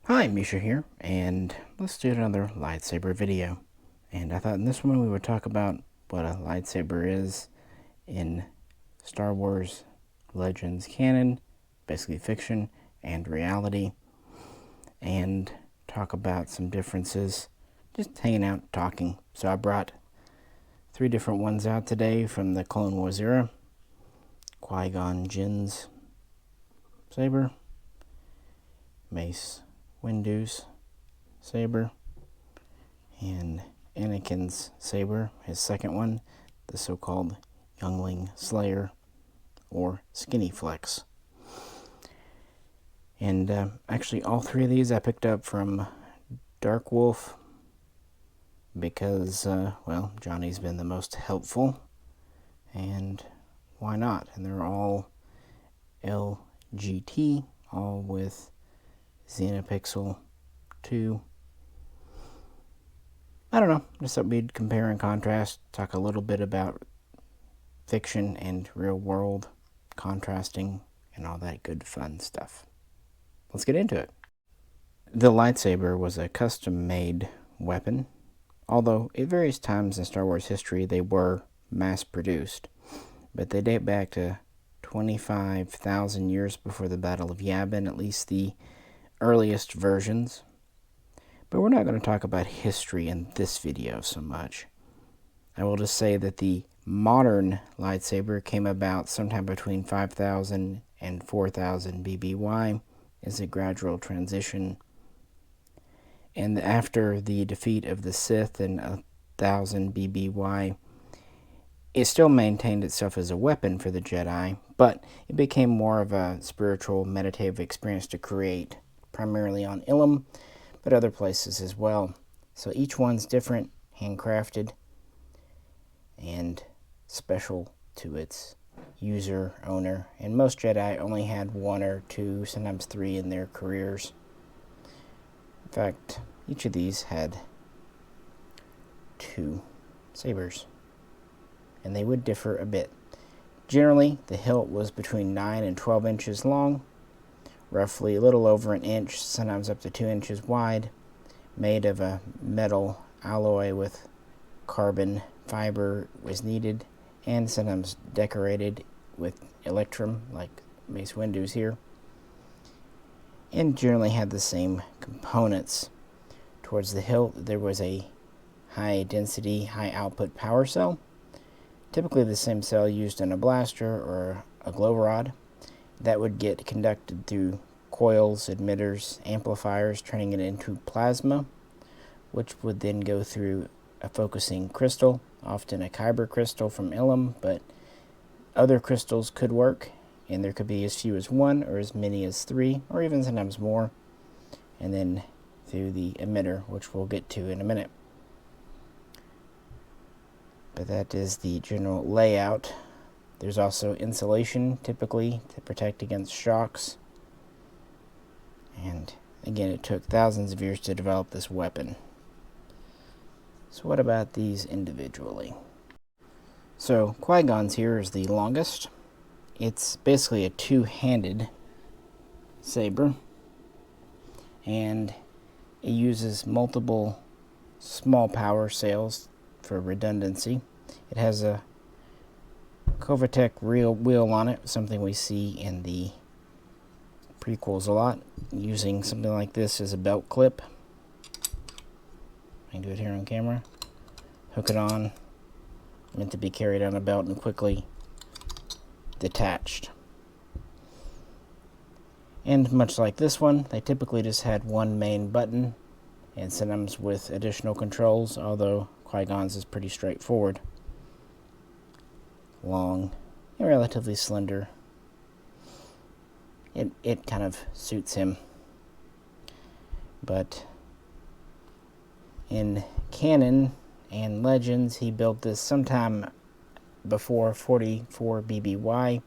Hi, Misha here, and let's do another lightsaber video. And I thought in this one we would talk about what a lightsaber is in Star Wars Legends canon, basically fiction and reality, and talk about some differences, just hanging out, talking. So I brought 3 different ones out today from the Clone Wars era. Qui-Gon Jinn's saber, Mace Windu's saber, and Anakin's saber, his second one, the so-called Youngling Slayer or Skinny Flex. And actually all 3 of these I picked up from Darkwolf because, well, Johnny's been the most helpful, and why not? And they're all LGT, all with Xenopixel 2. I don't know, just thought we'd compare and contrast, talk a little bit about fiction and real world, contrasting, and all that good fun stuff. Let's get into it. The lightsaber was a custom-made weapon, although at various times in Star Wars history they were mass-produced, but they date back to 25,000 years before the Battle of Yavin, at least the earliest versions. But we're not going to talk about history in this video so much. I will just say that the modern lightsaber came about sometime between 5,000 and 4,000 BBY as a gradual transition. And after the defeat of the Sith in 1,000 BBY, it still maintained itself as a weapon for the Jedi, but it became more of a spiritual, meditative experience to create, primarily on Ilum, but other places as well. So each one's different, handcrafted, and special to its user, owner. And most Jedi only had 1 or 2, sometimes 3 in their careers. In fact, each of these had 2 sabers, and they would differ a bit. Generally, the hilt was between 9 and 12 inches long, roughly a little over an inch, sometimes up to 2 inches wide, made of a metal alloy with carbon fiber was needed, and sometimes decorated with electrum, like Mace Windu's here, and generally had the same components. Towards the hilt, there was a high-density, high-output power cell, typically the same cell used in a blaster or a glow rod, that would get conducted through coils, emitters, amplifiers, turning it into plasma, which would then go through a focusing crystal, often a kyber crystal from Ilum, but other crystals could work, and there could be as few as 1 or as many as 3, or even sometimes more, and then through the emitter, which we'll get to in a minute. But that is the general layout. There's also insulation, typically, to protect against shocks. And again, it took thousands of years to develop this weapon. So what about these individually? So Qui-Gon's here is the longest. It's basically a 2-handed saber, and it uses multiple small power cells for redundancy. It has a Kovatek real wheel on it, something we see in the prequels a lot, using something like this as a belt clip. I can do it here on camera. Hook it on, meant to be carried on a belt and quickly detached. And much like this one, they typically just had 1 main button, and sometimes with additional controls, although Qui-Gon's is pretty straightforward. Long and relatively slender. It kind of suits him. But in canon and legends, he built this sometime before 44 BBY,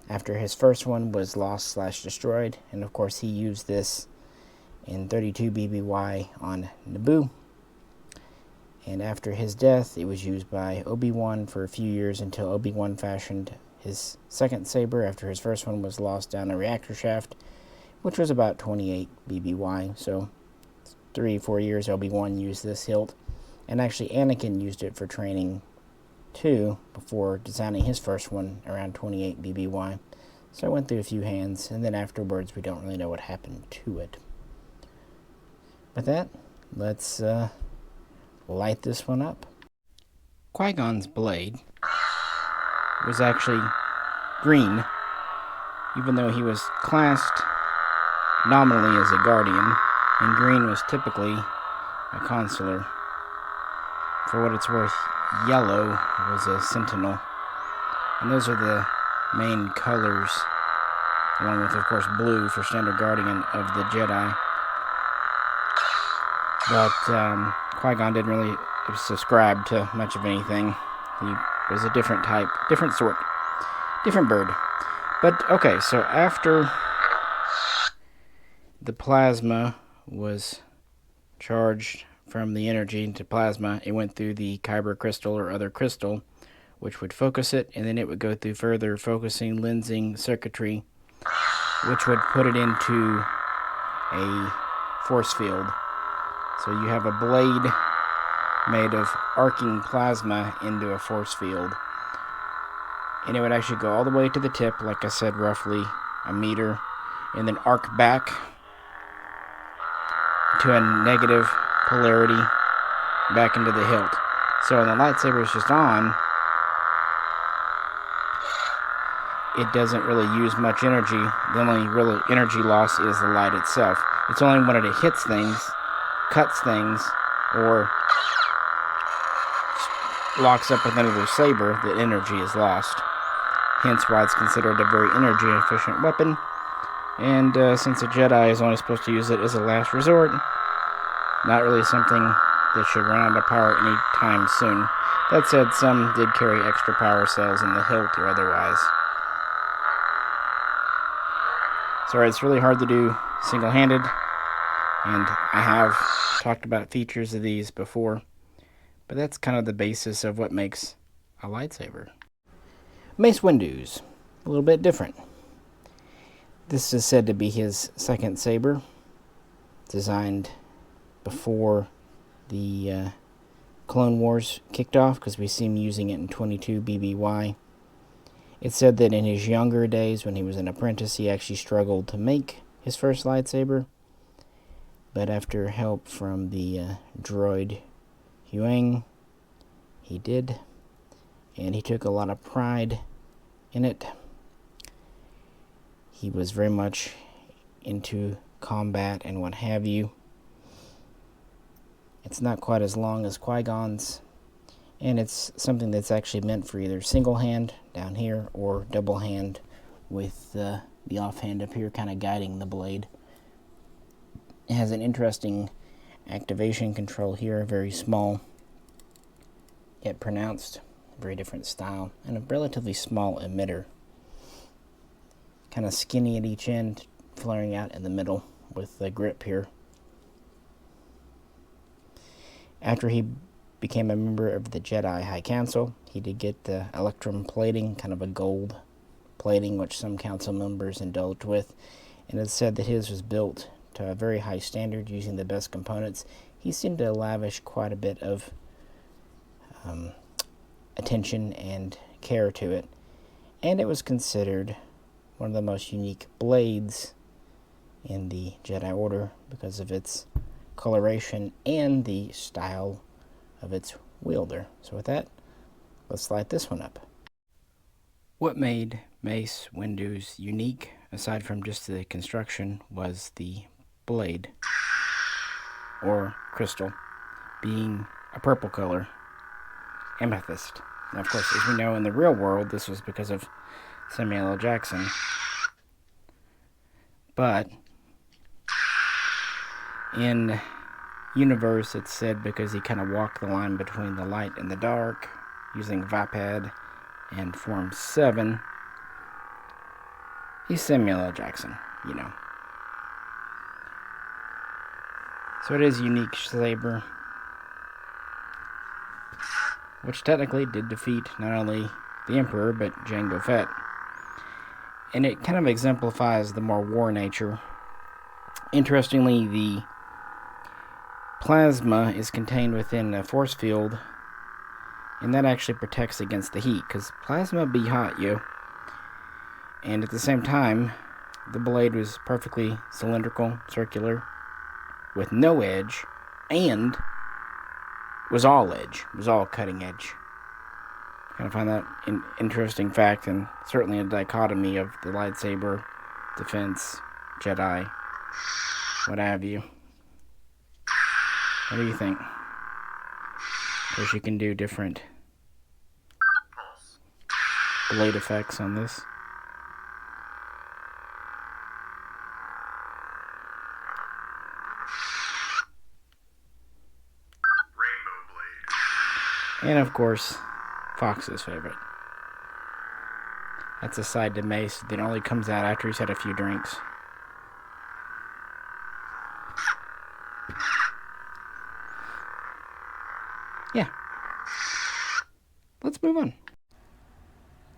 after his first one was lost/destroyed, and of course he used this in 32 BBY on Naboo. And after his death, it was used by Obi-Wan for a few years until Obi-Wan fashioned his second saber after his first one was lost down a reactor shaft, which was about 28 BBY. So 3-4 years Obi-Wan used this hilt, and actually Anakin used it for training too before designing his first one around 28 BBY. So I went through a few hands, and then afterwards we don't really know what happened to it. With that, let's light this one up. Qui-Gon's blade was actually green, even though he was classed nominally as a guardian, and green was typically a consular. For what it's worth, yellow was a sentinel. And those are the main colors, along with, of course, blue for standard guardian of the Jedi. But Qui-Gon didn't really subscribe to much of anything. He was a different type, different sort, different bird. But, okay, so after the plasma was charged from the energy into plasma, it went through the kyber crystal or other crystal, which would focus it, and then it would go through further focusing, lensing circuitry, which would put it into a force field. So you have a blade made of arcing plasma into a force field. And it would actually go all the way to the tip, like I said, roughly a meter, and then arc back to a negative polarity back into the hilt. So when the lightsaber is just on, it doesn't really use much energy. The only real energy loss is the light itself. It's only when it hits things, cuts things, or locks up with another saber that energy is lost. Hence why it's considered a very energy efficient weapon. And since a Jedi is only supposed to use it as a last resort, not really something that should run out of power anytime soon. That said, some did carry extra power cells in the hilt or otherwise. So it's really hard to do single-handed, and I have talked about features of these before, but that's kind of the basis of what makes a lightsaber. Mace Windu's, a little bit different. This is said to be his second saber, designed before the Clone Wars kicked off, because we see him using it in 22 BBY. It's said that in his younger days, when he was an apprentice, he actually struggled to make his first lightsaber, but after help from the droid Huang, he did, and he took a lot of pride in it. He was very much into combat and what have you. It's not quite as long as Qui-Gon's, and it's something that's actually meant for either single hand down here or double hand with the offhand up here kind of guiding the blade. It has an interesting activation control here, very small yet pronounced, very different style, and a relatively small emitter. Kind of skinny at each end, flaring out in the middle with the grip here. After he became a member of the Jedi High Council, he did get the electrum plating, kind of a gold plating, which some council members indulged with, and it's said that his was built to a very high standard using the best components. He seemed to lavish quite a bit of attention and care to it, and it was considered one of the most unique blades in the Jedi Order because of its coloration and the style of its wielder. So with that, let's light this one up. What made Mace Windu's unique, aside from just the construction, was the blade, or crystal, being a purple color, amethyst. Now, of course, as we know in the real world, this was because of Samuel L. Jackson. But in universe, it's said because he kind of walked the line between the light and the dark, using Vapad and Form 7. He's Samuel L. Jackson, you know. So it is a unique saber, which technically did defeat not only the Emperor, but Jango Fett. And it kind of exemplifies the more war nature Interestingly, the plasma is contained within a force field, and that actually protects against the heat, because plasma be hot, yo. And at the same time, the blade was perfectly cylindrical, circular, with no edge, and was all edge. It was all cutting edge. Kind of find that an interesting fact, and certainly a dichotomy of the lightsaber, defense, Jedi, what have you. What do you think? Of course, you can do different blade effects on this. And of course, Fox's favorite. That's a side to Mace that only comes out after he's had a few drinks. Yeah. Let's move on.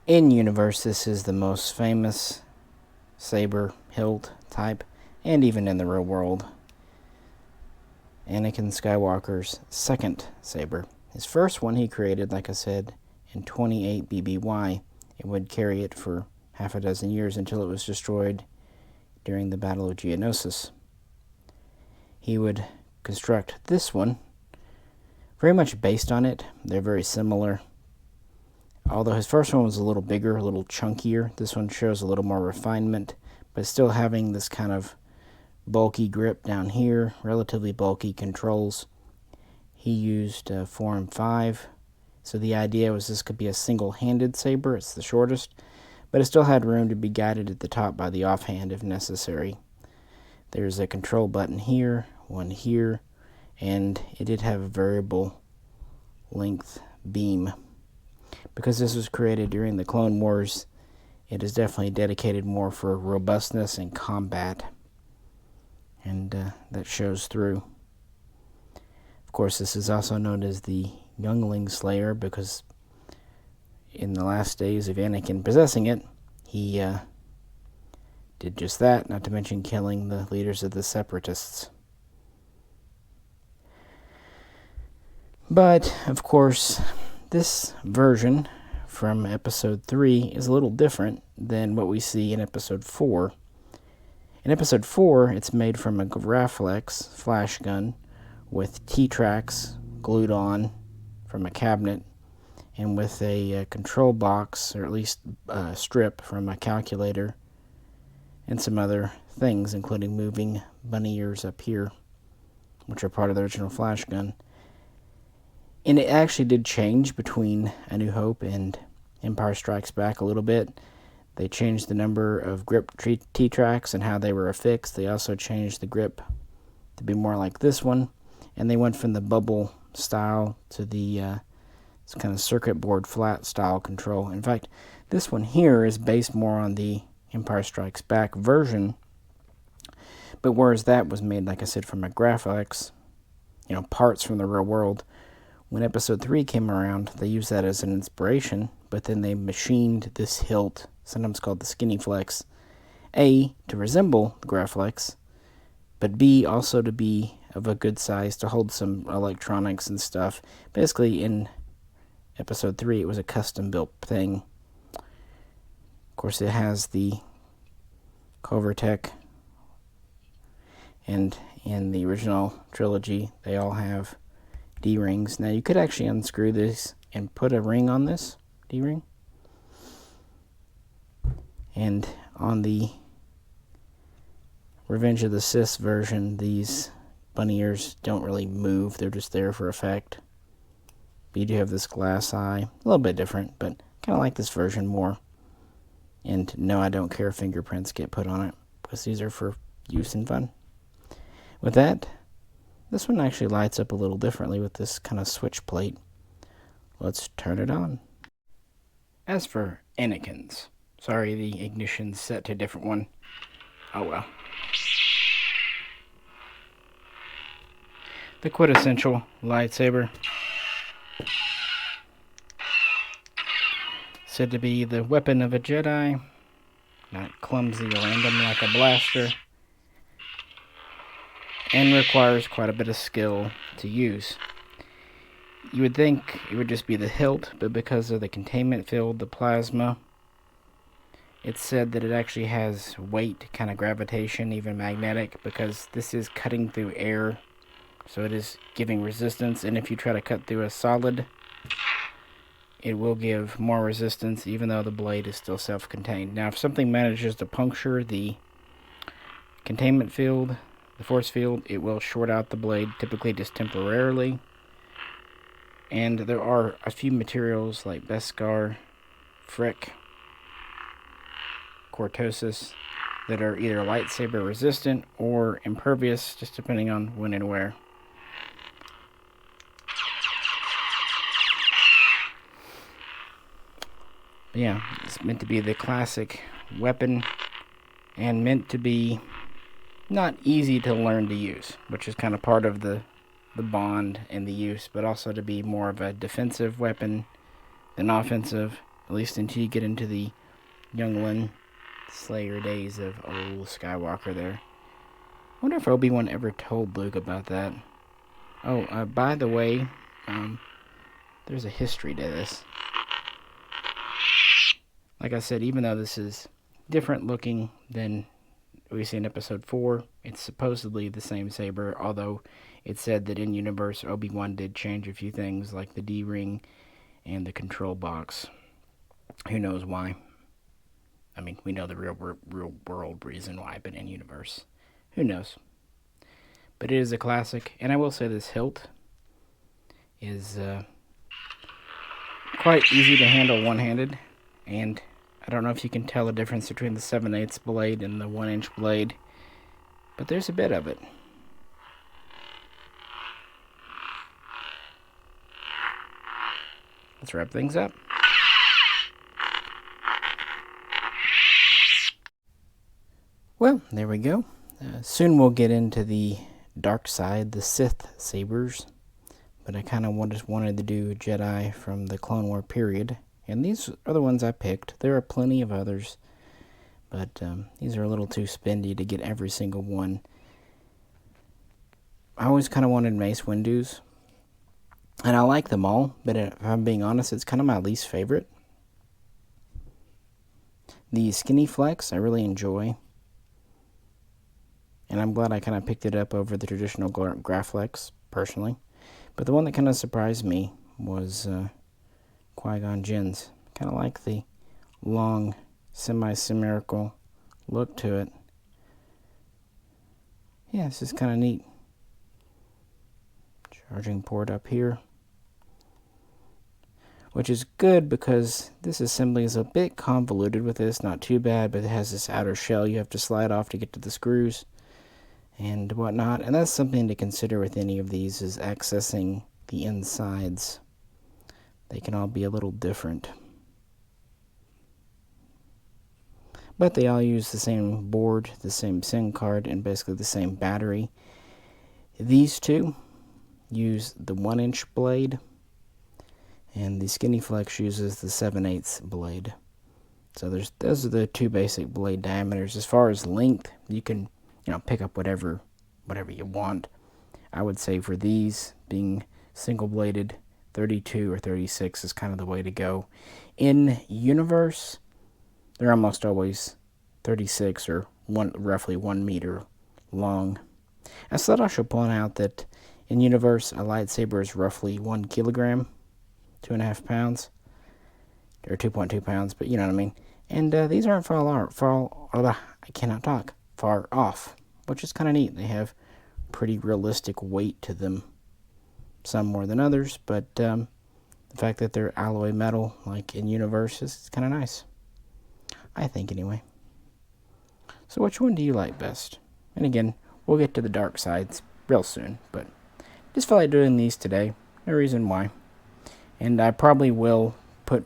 In universe, this is the most famous saber hilt type, and even in the real world, Anakin Skywalker's second saber. His first one he created, like I said, in 28 BBY. It would carry it for half a dozen years until it was destroyed during the Battle of Geonosis. He would construct this one, very much based on it. They're very similar. Although his first one was a little bigger, a little chunkier, this one shows a little more refinement, but still having this kind of bulky grip down here, relatively bulky controls. He used 4 and 5, so the idea was this could be a single-handed saber. It's the shortest, but it still had room to be guided at the top by the offhand if necessary. There's a control button here, one here, and it did have a variable length beam. Because this was created during the Clone Wars, it is definitely dedicated more for robustness and combat, and that shows through. Of course, this is also known as the Youngling Slayer because in the last days of Anakin possessing it, he did just that, not to mention killing the leaders of the Separatists. But, of course, this version from Episode 3 is a little different than what we see in Episode 4. In Episode 4, it's made from a Graflex flash gun with T-tracks glued on from a cabinet, and with a control box, or at least a strip from a calculator, and some other things, including moving bunny ears up here, which are part of the original flash gun. And it actually did change between A New Hope and Empire Strikes Back a little bit. They changed the number of grip T-tracks and how they were affixed. They also changed the grip to be more like this one. And they went from the bubble style to the kind of circuit board flat style control. In fact, this one here is based more on the Empire Strikes Back version. But whereas that was made, like I said, from a Graphics, parts from the real world, when Episode 3 came around, they used that as an inspiration, but then they machined this hilt, sometimes called the Skinny Flex, A, to resemble the Graflex, but B, also to be of a good size to hold some electronics and stuff. Basically, in Episode 3, it was a custom-built thing. Of course, it has the Covertech, and in the original trilogy, they all have D-rings. Now, you could actually unscrew this and put a ring on this D-ring. And on the Revenge of the Sith version, these bunny ears don't really move. They're just there for effect. But you do have this glass eye. A little bit different, but kind of like this version more. And no, I don't care if fingerprints get put on it, because these are for use and fun. With that, this one actually lights up a little differently with this kind of switch plate. Let's turn it on. As for Anakin's, sorry, the ignition's set to a different one. Oh well. The quintessential lightsaber. Said to be the weapon of a Jedi, not clumsy or random like a blaster. and requires quite a bit of skill to use. You would think it would just be the hilt, but because of the containment field, the plasma, it's said that it actually has weight, kind of gravitation, even magnetic, because this is cutting through air, so it is giving resistance, and if you try to cut through a solid, it will give more resistance, even though the blade is still self-contained. Now, if something manages to puncture the containment field, the force field, it will short out the blade, typically just temporarily. And there are a few materials like Beskar, Frick, Cortosis that are either lightsaber resistant or impervious, just depending on when and where. But yeah, it's meant to be the classic weapon and meant to be not easy to learn to use, which is kind of part of the bond and the use, but also to be more of a defensive weapon than offensive, at least until you get into the youngling Slayer days of old Skywalker there. I wonder if Obi-Wan ever told Luke about that. Oh, by the way, there's a history to this. Like I said, even though this is different looking than we see in Episode 4, it's supposedly the same saber, although it's said that in universe Obi-Wan did change a few things like the D-ring and the control box. Who knows why? I mean, we know the real world reason why, but in universe, who knows? But it is a classic, and I will say this hilt is quite easy to handle one-handed, and I don't know if you can tell the difference between the 7/8 blade and the 1-inch blade, but there's a bit of it. Let's wrap things up. Well, there we go. Soon we'll get into the dark side, the Sith sabers, but I kind of just wanted to do Jedi from the Clone War period, and these are the ones I picked. There are plenty of others, but these are a little too spendy to get every single one. I always kind of wanted Mace Windu's, and I like them all, but if I'm being honest, it's kind of my least favorite. The Skinny Flex I really enjoy, and I'm glad I kind of picked it up over the traditional Graflex, personally. But the one that kind of surprised me was Qui-Gon Jinn's. Kind of like the long, semi-spherical look to it. Yeah, this is kind of neat. Charging port up here, which is good because this assembly is a bit convoluted with this. Not too bad, but it has this outer shell you have to slide off to get to the screws and whatnot, and that's something to consider with any of these, is accessing the insides. They can all be a little different, but they all use the same board, the same SIM card, and basically the same battery. These two use the 1-inch blade, and the Skinny Flex uses the 7/8 blade. So those are the two basic blade diameters. As far as length, you can pick up whatever you want. I would say for these, being single-bladed, 32 or 36 is kind of the way to go. In universe, they're almost always 36 or roughly 1 meter long. I thought I should point out that in universe, a lightsaber is roughly 1 kilogram, 2.5 pounds, or 2.2 pounds, but you know what I mean. And these aren't far off, which is kind of neat. They have pretty realistic weight to them, some more than others, but the fact that they're alloy metal, like in universe, is kind of nice, I think, anyway. So which one do you like best? And again, we'll get to the dark sides real soon, but just felt like doing these today. No reason why. And I probably will put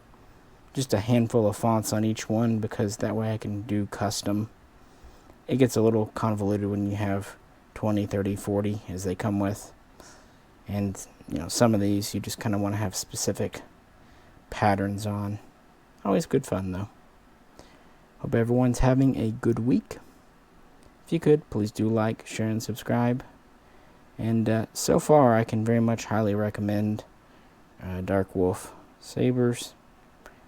just a handful of fonts on each one, because that way I can do custom. It gets a little convoluted when you have 20, 30, 40 as they come with. And, some of these you just kind of want to have specific patterns on. Always good fun, though. Hope everyone's having a good week. If you could, please do like, share, and subscribe. And so far, I can very much highly recommend Darkwolf Sabres.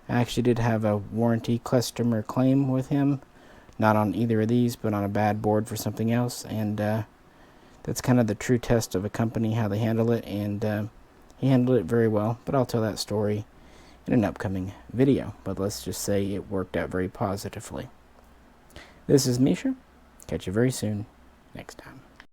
I actually did have a warranty customer claim with him, not on either of these, but on a bad board for something else, and that's kind of the true test of a company, how they handle it, and he handled it very well, but I'll tell that story in an upcoming video, but let's just say it worked out very positively. This is Misha. Catch you very soon next time.